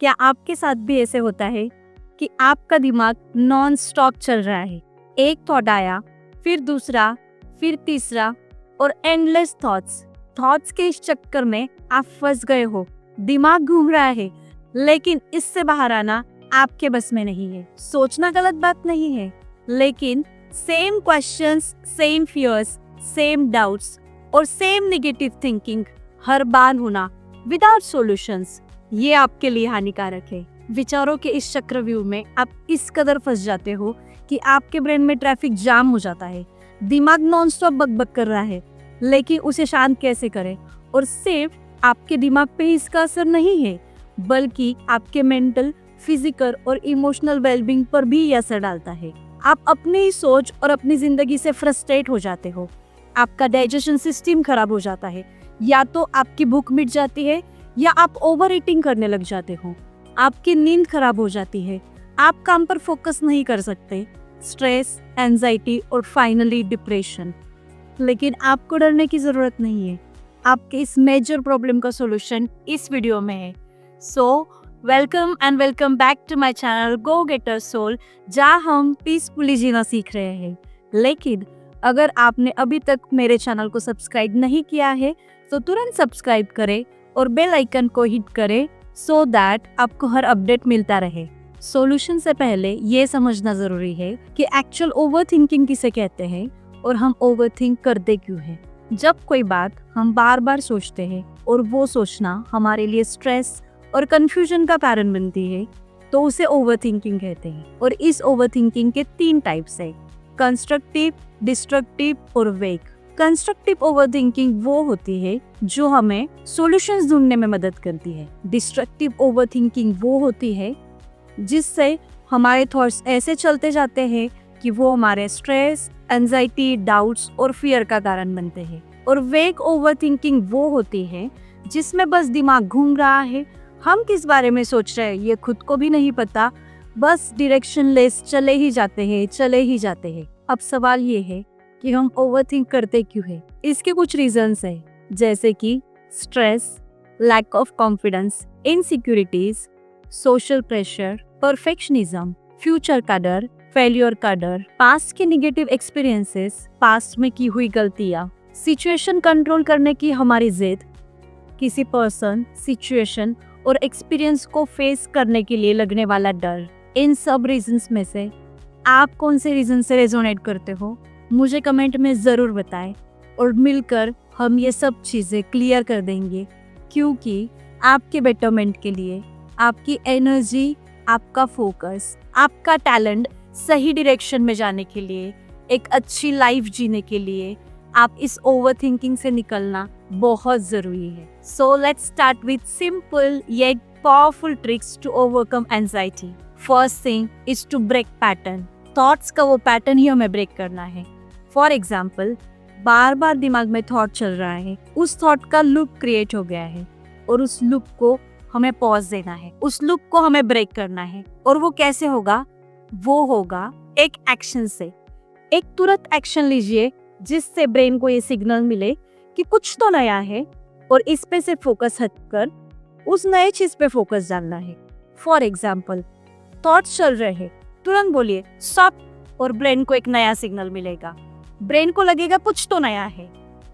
क्या आपके साथ भी ऐसे होता है कि आपका दिमाग नॉन स्टॉप चल रहा है? एक थॉट आया, फिर दूसरा, फिर तीसरा और एंडलेस थॉट्स के इस चक्कर में आप फंस गए हो। दिमाग घूम रहा है, लेकिन इससे बाहर आना आपके बस में नहीं है। सोचना गलत बात नहीं है, लेकिन same questions, same fears, same doubts और सेम नेगेटिव थिंकिंग हर बार होना विदाउट सॉल्यूशंस, ये आपके लिए हानिकारक है। विचारों के इस चक्रव्यूह में आप इस कदर फंस जाते हो कि आपके ब्रेन में ट्रैफिक जाम हो जाता है। दिमाग नॉन स्टॉप बकबक कर रहा है, लेकिन उसे शांत कैसे करें? और सिर्फ आपके दिमाग पे इसका असर नहीं है, बल्कि आपके मेंटल, फिजिकल और इमोशनल वेलबींग पर भी ये असर डालता है। आप अपनी ही सोच और अपनी जिंदगी से फ्रस्ट्रेट हो जाते हो। आपका डाइजेशन सिस्टम खराब हो जाता है, या तो आपकी भूख मिट जाती है या आप ओवर ईटिंग करने लग जाते हो। आपकी नींद खराब हो जाती है, आप काम पर फोकस नहीं कर सकते। स्ट्रेस, एंजाइटी और फाइनली डिप्रेशन। लेकिन आपको डरने की जरूरत नहीं है। आपके इस मेजर प्रॉब्लम का सॉल्यूशन इस वीडियो में है। So welcome back to my channel go getter soul, जहाँ हम पीसफुली जीना सीख रहे हैं। लेकिन अगर आपने अभी तक मेरे चैनल को सब्सक्राइब नहीं किया है तो तुरंत सब्सक्राइब करें और बेल आइकन को हिट करें, सो दैट आपको हर अपडेट मिलता रहे। सॉल्यूशन से पहले ये समझना जरूरी है कि एक्चुअल ओवरथिंकिंग किसे कहते हैं और हम ओवरथिंक करते क्यों हैं। जब कोई बात हम बार बार सोचते हैं और वो सोचना हमारे लिए स्ट्रेस और कंफ्यूजन का कारण बनती है, तो उसे ओवरथिंकिंग कहते हैं। और इस ओवरथिंकिंग के 3 टाइप्स है: कंस्ट्रक्टिव, डिस्ट्रक्टिव और वेग। कंस्ट्रक्टिव ओवरथिंकिंग वो होती है जो हमें सॉल्यूशंस ढूंढने में मदद करती है। डिस्ट्रक्टिव ओवरथिंकिंग वो होती है जिससे हमारे थॉट्स ऐसे चलते जाते हैं कि वो हमारे स्ट्रेस, एंजाइटी, डाउट्स और फियर का कारण बनते हैं। और वेग ओवरथिंकिंग वो होती है जिसमें बस दिमाग घूम रहा है, हम किस बारे में सोच रहे हैं ये खुद को भी नहीं पता, बस डायरेक्शनलेस चले ही जाते हैं। अब सवाल ये है कि हम ओवरथिंक करते क्यों हैं? इसके कुछ रीजंस हैं, जैसे कि stress, lack of confidence, insecurities, social pressure, perfectionism, future का डर, फेलियर का डर, पास्ट के नेगेटिव एक्सपीरियंसेस, पास्ट में की हुई गलतियां, सिचुएशन कंट्रोल करने की हमारी जिद, किसी पर्सन, सिचुएशन और एक्सपीरियंस को फेस करने के लिए लगने वाला डर। इन सब रीजंस में से आप कौन से रीजन से रेजोनेट करते हो, मुझे कमेंट में ज़रूर बताएं और मिलकर हम ये सब चीज़ें क्लियर कर देंगे। क्योंकि आपके बेटरमेंट के लिए, आपकी एनर्जी, आपका फोकस, आपका टैलेंट सही डायरेक्शन में जाने के लिए, एक अच्छी लाइफ जीने के लिए आप इस ओवरथिंकिंग से निकलना बहुत ज़रूरी है। So let's start with simple yet powerful tricks to overcome anxiety. First thing is to break pattern. Thoughts का वो पैटर्न ही हमें ब्रेक करना है। फॉर एग्जाम्पल, बार बार दिमाग में थॉट चल रहा है, उस थॉट का लूप क्रिएट हो गया है और उस लूप को हमें पॉज देना है, उस लूप को हमें ब्रेक करना है। और वो कैसे होगा? वो होगा एक एक्शन से। एक तुरंत एक्शन लीजिए जिससे ब्रेन को ये सिग्नल मिले कि कुछ तो नया है और इस पे से फोकस हटकर उस नए चीज पे फोकस डालना है। फॉर एग्जाम्पल, थॉट्स चल रहे हैं, तुरंत बोलिए स्टॉप और ब्रेन को एक नया सिग्नल मिलेगा। ब्रेन को लगेगा कुछ तो नया है।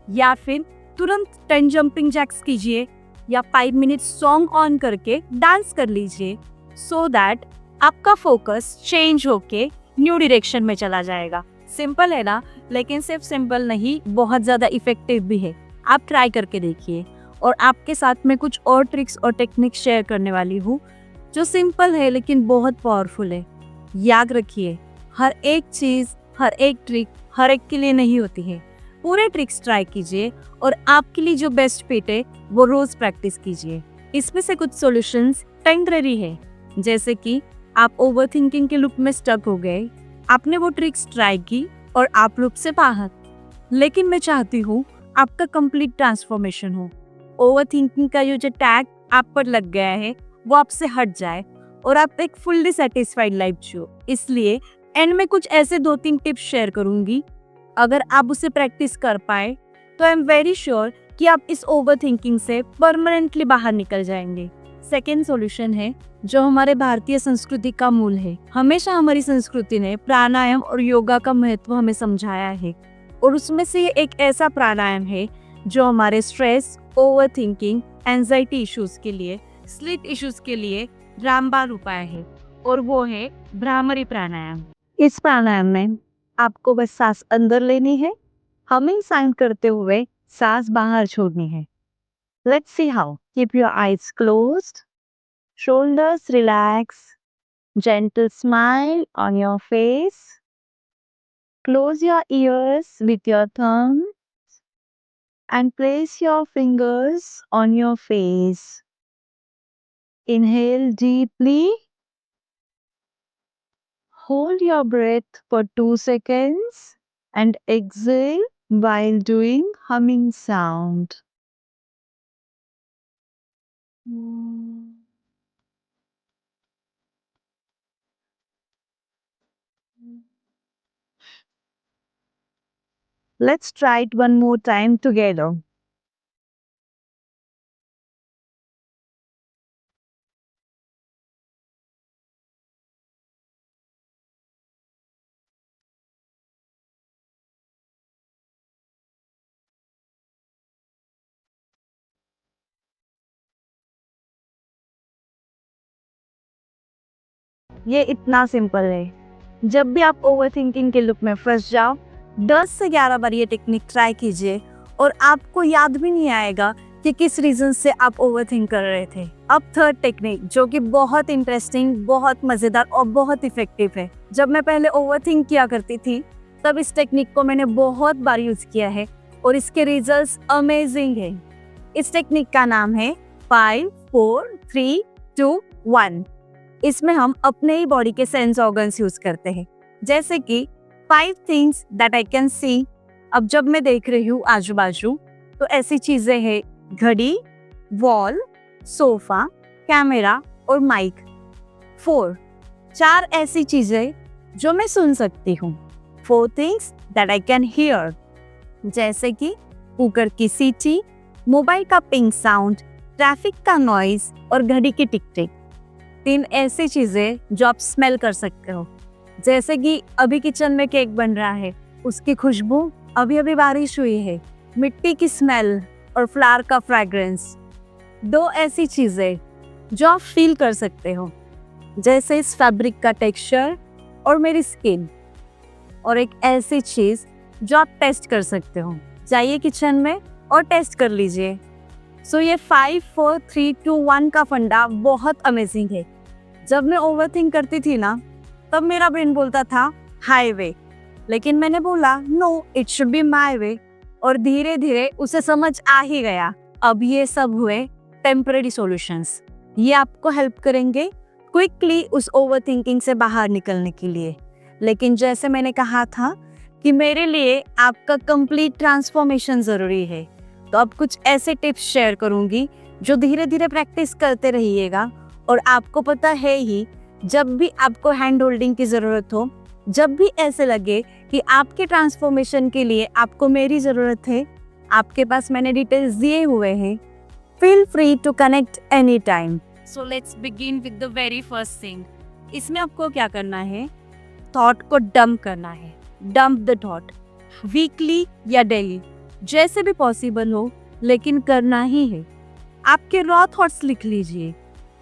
या फिर तुरंत 10 जंपिंग जैक्स कीजिए या 5 मिनट सॉन्ग ऑन करके डांस कर लीजिए, सो दैट आपका फोकस चेंज होके न्यू डायरेक्शन में चला जाएगा। सिंपल है ना? लेकिन सिर्फ सिंपल नहीं, बहुत ज़्यादा इफेक्टिव भी है। आप ट्राई करके देखिए। और आपके साथ में कुछ और ट्रिक्स और टेक्निक्स शेयर करने वाली हूँ जो सिंपल है लेकिन बहुत पावरफुल है। याद रखिए, हर एक चीज़, हर एक ट्रिक हर एक के लिए नहीं होती है। पूरे ट्रिक्स ट्राई कीजिए और आपके लिए जो बेस्ट फिट है वो रोज प्रैक्टिस कीजिए। इसमें से कुछ सॉल्यूशंस टेम्परेरी है, जैसे कि आप ओवरथिंकिंग के लूप में स्टक हो गए, आपने वो ट्रिक्स ट्राई की और आप लूप से बाहर। लेकिन मैं चाहती हूँ आपका कंप्लीट ट्रांसफॉर्मेशन हो। ओवरथिंकिंग का जो टैग आप पर लग गया है वो आपसे हट जाए और आप एक फुल्ली सेटिस्फाइड लाइफ जियो। इसलिए एंड में कुछ ऐसे 2-3 टिप्स शेयर करूंगी। अगर आप उसे प्रैक्टिस कर पाए तो आई एम वेरी श्योर कि आप इस ओवरथिंकिंग से परमानेंटली बाहर निकल जाएंगे। सेकेंड सॉल्यूशन है जो हमारे भारतीय संस्कृति का मूल है। हमेशा हमारी संस्कृति ने प्राणायाम और योगा का महत्व हमें समझाया है, और उसमें से एक ऐसा प्राणायाम है जो हमारे stress, over thinking, anxiety issues के लिए, स्लीप इश्यूज के लिए रामबाण उपाय है, और वो है भ्रामरी प्राणायाम। इस प्राणायाम में आपको बस सांस अंदर लेनी है, हमिंग साउंड करते हुए सांस बाहर छोड़नी है। Let's see how. Keep your eyes closed, shoulders relax, gentle smile on your face. Close your ears with your thumbs and place your fingers on your face. Inhale deeply. Hold your breath for 2 seconds and exhale while doing humming sound. Let's try it one more time together. ये इतना simple है। जब भी आप overthinking के loop में फंस जाओ, 10 से 11 बार ये टेक्निक ट्राई कीजिए और आपको याद भी नहीं आएगा कि किस रीजन से आप ओवरथिंक कर रहे थे। अब थर्ड टेक्निक, जो कि बहुत इंटरेस्टिंग, बहुत मजेदार और बहुत इफेक्टिव है। जब मैं पहले ओवरथिंक किया करती थी तब इस टेक्निक को मैंने बहुत बार यूज किया है और इसके रिजल्ट्स अमेजिंग है। इस टेक्निक का नाम है 5 4 3 2 1। इसमें हम अपने ही बॉडी के सेंस ऑर्गन्स यूज करते हैं, जैसे कि 5 things that I can see. अब जब मैं देख रही हूँ आजू बाजू, तो ऐसी चीजें हैं घड़ी, वॉल, सोफा, कैमरा और माइक। 4 ऐसी चीजें जो मैं सुन सकती हूँ। 4 things that I can hear, जैसे कि कुकर की सीटी, मोबाइल का पिंग साउंड, ट्रैफिक का नॉइज और घड़ी की टिक टिक। 3 ऐसी चीजें जो आप स्मेल कर सकते हो, जैसे कि अभी किचन में केक बन रहा है, उसकी खुशबू, अभी अभी बारिश हुई है, मिट्टी की स्मेल और फ्लावर का फ्रेग्रेंस। 2 ऐसी चीजें जो आप फील कर सकते हो, जैसे इस फैब्रिक का टेक्सचर और मेरी स्किन। और एक ऐसी चीज जो आप टेस्ट कर सकते हो, जाइए किचन में और टेस्ट कर लीजिए। सो ये 5 4 3 2 1 का फंडा बहुत अमेजिंग है। जब मैं ओवरथिंक करती थी ना, तब मेरा ब्रेन बोलता था हाईवे, लेकिन मैंने बोला no, it should be my way, और धीरे धीरे उसे समझ आ ही गया। अब ये सब हुए टेम्पररी सॉल्यूशंस। ये आपको हेल्प करेंगे क्विकली उस ओवरथिंकिंग से बाहर निकलने के लिए। लेकिन जैसे मैंने कहा था कि मेरे लिए आपका कंप्लीट ट्रांसफॉर्मेशन जरूरी है, तो अब कुछ ऐसे टिप्स शेयर करूंगी जो धीरे धीरे प्रैक्टिस करते रहिएगा। और आपको पता है ही, जब भी आपको हैंड होल्डिंग की जरूरत हो, जब भी ऐसे लगे कि आपके ट्रांसफॉर्मेशन के लिए आपको मेरी जरूरत है, आपके पास मैंने डिटेल्स दिए हुए हैं। Feel free to connect any time. So let's begin with the very first thing. इसमें आपको क्या करना है, थॉट को डंप करना है। डंप द थॉट, वीकली या डेली, जैसे भी पॉसिबल हो, लेकिन करना ही है। आपके रॉ थॉट्स लिख लीजिए।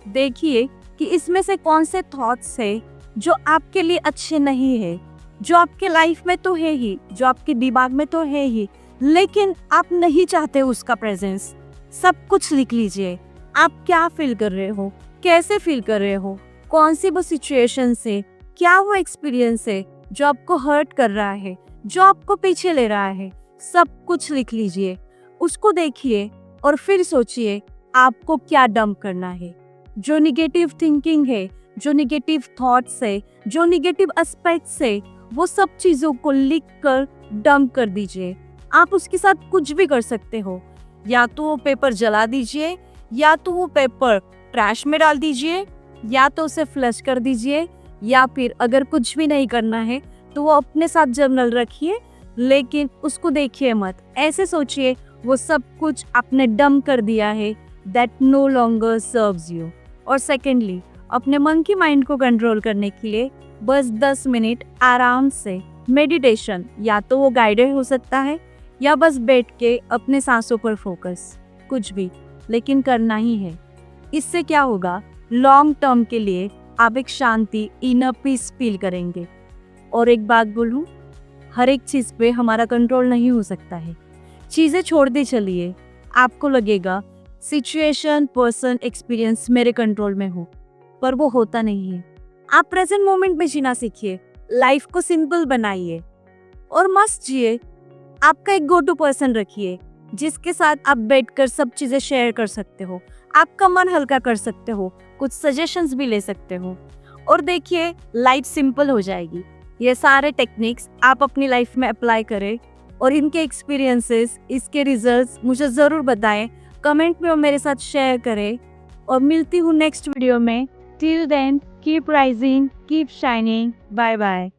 देखिए कि इसमें से कौन से थॉट्स है जो आपके लिए अच्छे नहीं है, जो आपके लाइफ में तो है ही, जो आपके दिमाग में तो है ही, लेकिन आप नहीं चाहते उसका प्रेजेंस। सब कुछ लिख लीजिए। आप क्या फील कर रहे हो, कैसे फील कर रहे हो, कौन सी वो सिचुएशन है, क्या वो एक्सपीरियंस है जो आपको हर्ट कर रहा है, जो आपको पीछे ले रहा है। सब कुछ लिख लीजिए, उसको देखिए और फिर सोचिए आपको क्या डंप करना है। जो निगेटिव थिंकिंग है, जो निगेटिव थॉट्स है, जो निगेटिव एस्पेक्ट्स है, वो सब चीजों को लिख कर डंप कर दीजिए। आप उसके साथ कुछ भी कर सकते हो, या तो वो पेपर जला दीजिए, या तो वो पेपर ट्रैश में डाल दीजिए, या तो उसे फ्लश कर दीजिए, या फिर अगर कुछ भी नहीं करना है तो वो अपने साथ जर्नल रखिए, लेकिन उसको देखिए मत। ऐसे सोचिए वो सब कुछ आपने डंप कर दिया है, that no longer serves you. और सेकेंडली, अपने मंकी माइंड को कंट्रोल करने के लिए बस 10 मिनट आराम से मेडिटेशन, या तो वो गाइडेड हो सकता है या बस बैठ के अपने सांसों पर फोकस, कुछ भी, लेकिन करना ही है। इससे क्या होगा, लॉन्ग टर्म के लिए आप एक शांति, इनर पीस फील करेंगे। और एक बात बोलूं, हर एक चीज़ पे हमारा कंट्रोल नहीं हो सकता है। चीज़ें छोड़ दे चलिए, आपको लगेगा सिचुएशन, पर्सन, एक्सपीरियंस मेरे कंट्रोल में हो, पर वो होता नहीं है। आप प्रेजेंट मोमेंट में जीना सीखिए, लाइफ को सिंपल बनाइए और मस्त जिए। आपका एक गो टू पर्सन रखिए जिसके साथ आप बैठकर सब चीज़ें शेयर कर सकते हो, आपका मन हल्का कर सकते हो, कुछ सजेशंस भी ले सकते हो, और देखिए लाइफ सिंपल हो जाएगी। ये सारे टेक्निक्स आप अपनी लाइफ में अप्लाई करें और इनके एक्सपीरियंसेस, इसके रिजल्ट्स मुझे ज़रूर बताएं, कमेंट में मेरे साथ शेयर करें। और मिलती हूँ नेक्स्ट वीडियो में। Till then, keep rising, keep shining, bye bye.